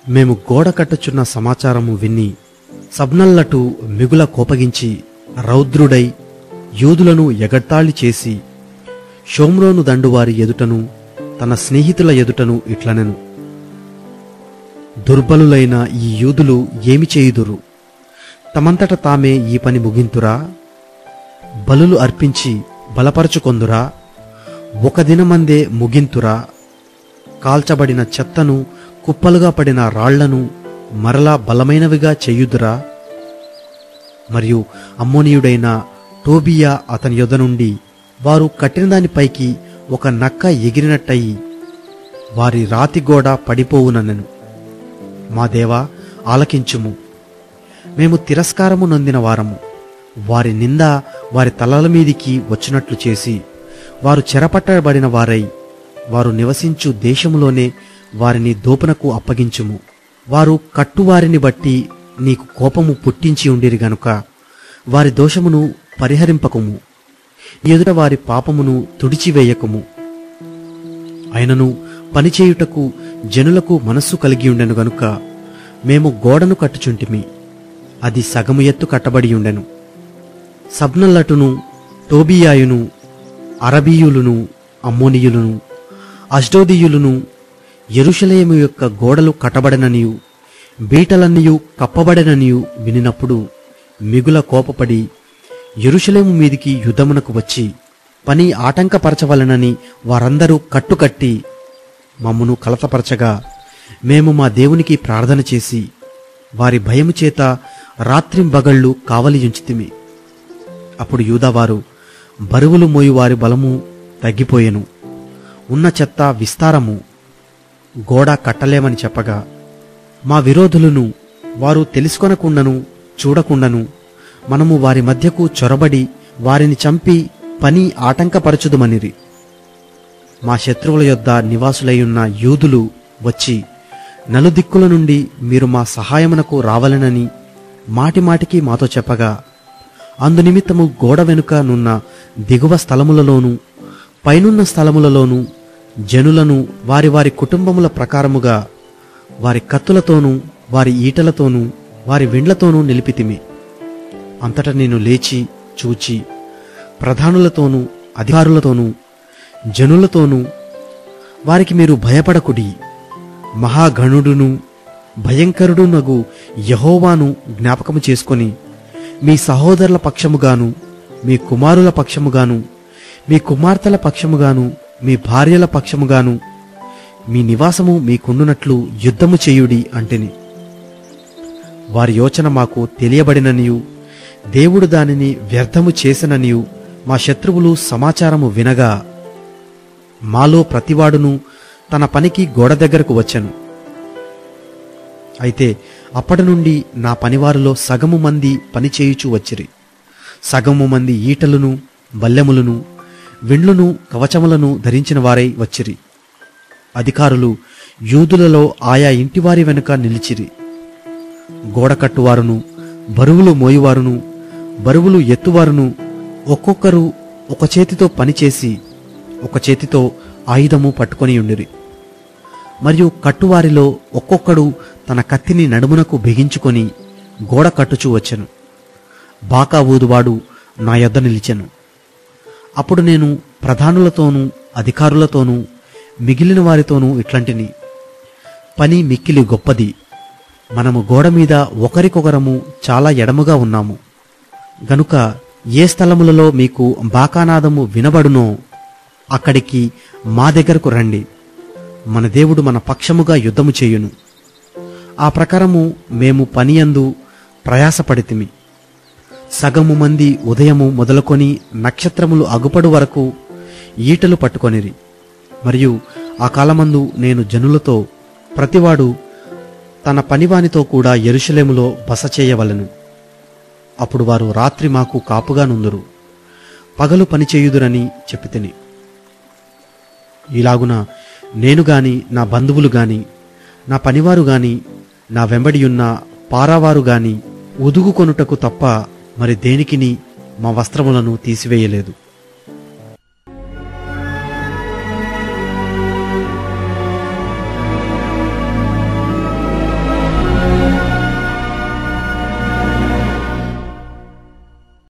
మేము గోడ కట్టుచున్న సమాచారము విని సబ్నల్లటు మిగుల కోపగించి రౌద్రుడై యూదులను ఎగతాళి చేసి షోమ్రోను దండువారి ఎదుటను తన స్నేహితుల ఎదుటను ఇట్లనెను, దుర్బలులైన ఈ యూదులు ఏమి చేయుదురు? తమంతట తామే ఈ పని ముగింతురా? బలులు అర్పించి బలపరచుకొందురా? ఒక దినమందే ముగింతురా? కాల్చబడిన చెత్తను, కుప్పలుగా పడిన రాళ్లను మరలా బలమైనవిగా చెయ్యుదురా? మరియు అమ్మోనీయుడైన టోబియా అతని యొద్ద నుండి వారు కట్టిన దానిపైకి ఒక నక్క ఎగిరినట్టయి వారి రాతిగోడ పడిపోవుననెను. మా దేవా, ఆలకించుము. మేము తిరస్కారము నొందిన వారము. వారి నింద వారి తలల మీదికి వచ్చినట్లు చేసి వారు చెరపట్టబడిన వారై వారు నివసించు దేశములోనే వారిని దోపునకు అప్పగించుము. వారు కట్టువారిని బట్టి నీకు కోపము పుట్టించి ఉండిరి గనుక వారి దోషమును పరిహరింపకుము, ఎదుట వారి పాపమును తుడిచివేయకుము. అయినను పనిచేయుటకు జనులకు మనస్సు కలిగి ఉండెను గనుక మేము గోడను కట్టుచుంటిమి. అది సగము ఎత్తు కట్టబడి ఉండెను. సబ్నల్లటును, టోబియాయును, అరబీయులును, అమ్మోనీయులును, అష్డోదీయులును యెరూషలేము యొక్క గోడలు కట్టబడననియు బీటలన్నీయు కప్పబడననియు వినినప్పుడు మిగుల కోపపడి యెరూషలేము మీదికి యుద్ధమునకు వచ్చి పని ఆటంకపరచవలనని వారందరూ కట్టుకట్టి మమ్మును కలతపరచగా మేము మా దేవునికి ప్రార్థన చేసి వారి భయము చేత రాత్రింబగళ్ళు కావలియుంచితిమి. అప్పుడు యూదావారు బరువులు మోయు వారి బలము తగ్గిపోయెను, ఉన్న చెత్త విస్తారము, గోడ కట్టలేమని చెప్పగా మా విరోధులను వారు తెలుసుకొనకుండను చూడకుండను మనము వారి మధ్యకు చొరబడి వారిని చంపి పని ఆటంకపరచుదుమనిరి. మా శత్రువుల యొద్ద నివాసులైయున్న యూదులు వచ్చి నలుదిక్కుల నుండి మీరు మా సహాయమునకు రావాలనని మాటిమాటికి మాతో చెప్పగా అందునిమిత్తము గోడ వెనుక నున్న దిగువ స్థలములలోనూ పైనున్న స్థలములలోనూ జనులను వారి వారి కుటుంబముల ప్రకారముగా వారి కత్తులతోనూ వారి ఈటలతోనూ వారి విండ్లతోనూ నిలిపితిమి. అంతటా నేను లేచి చూచి ప్రధానులతోనూ అధికారులతోనూ జనులతోనూ వారికి మీరు భయపడకుడి, మహాగణుడును భయంకరుడునగు యెహోవాను జ్ఞాపకము చేసుకొని మీ సహోదరుల పక్షముగాను మీ కుమారుల పక్షముగాను మీ కుమార్తెల పక్షముగాను మీ భార్యల పక్షముగాను మీ నివాసము మీకుండునట్లు యుద్ధము చేయుడి అంటెని. వారి యోచన మాకు తెలియబడిననియు దేవుడు దానిని వ్యర్థము చేసెననియు మా శత్రువులు సమాచారము వినగా మాలో ప్రతివాడును తన పనికి గోడ దగ్గరకు వచ్చెను. అయితే అప్పటి నుండి నా పనివారిలో సగము మంది పనిచేయుచూ వచ్చిరి, సగము మంది ఈటలును బల్లెములను విండ్లును కవచములను ధరించిన వారై వచ్చిరి. అధికారులు యూదులలో ఆయా ఇంటివారి వెనుక నిలిచిరి. గోడ కట్టువారును బరువులు మోయువారును బరువులు ఎత్తువారును ఒక్కొక్కరు ఒక చేతితో పనిచేసి ఒక చేతితో ఆయుధము పట్టుకొని ఉండిరి. మరియు కట్టువారిలో ఒక్కొక్కడు తన కత్తిని నడుమునకు బిగించుకొని గోడ కట్టుచూ వచ్చెను. బాకా ఊదువాడు నా యొద్ద నిలిచెను. అప్పుడు నేను ప్రధానులతోనూ అధికారులతోనూ మిగిలిన వారితోనూ ఇట్లాంటిని, పని మిక్కిలి గొప్పది. మనము గోడ మీద ఒకరికొకరము చాలా ఎడముగా ఉన్నాము గనుక ఏ స్థలములలో మీకు బాకానాదము వినబడునో అక్కడికి మా దగ్గరకు రండి, మన దేవుడు మన పక్షముగా యుద్ధము చేయును. ఆ ప్రకారము మేము పనియందు ప్రయాసపడితిమి. సగము మంది ఉదయము మొదలుకొని నక్షత్రములు అగుపడు వరకు ఈటలు పట్టుకొనిరి. మరియు ఆ కాలమందు నేను జనులతో ప్రతివాడు తన పనివానితో కూడా యెరూషలేములో బస చేయవలెను. అప్పుడు వారు రాత్రి మాకు కాపుగా నుందురు, పగలు పనిచేయుదురని చెప్పితిని. ఇలాగున నేను గాని నా బంధువులు గాని నా పనివారు గాని నా వెంబడియున్న పారావారు గాని ఉదుగు కొనుటకు తప్ప మరి దేనికిని మా వస్త్రములను తీసివేయలేదు.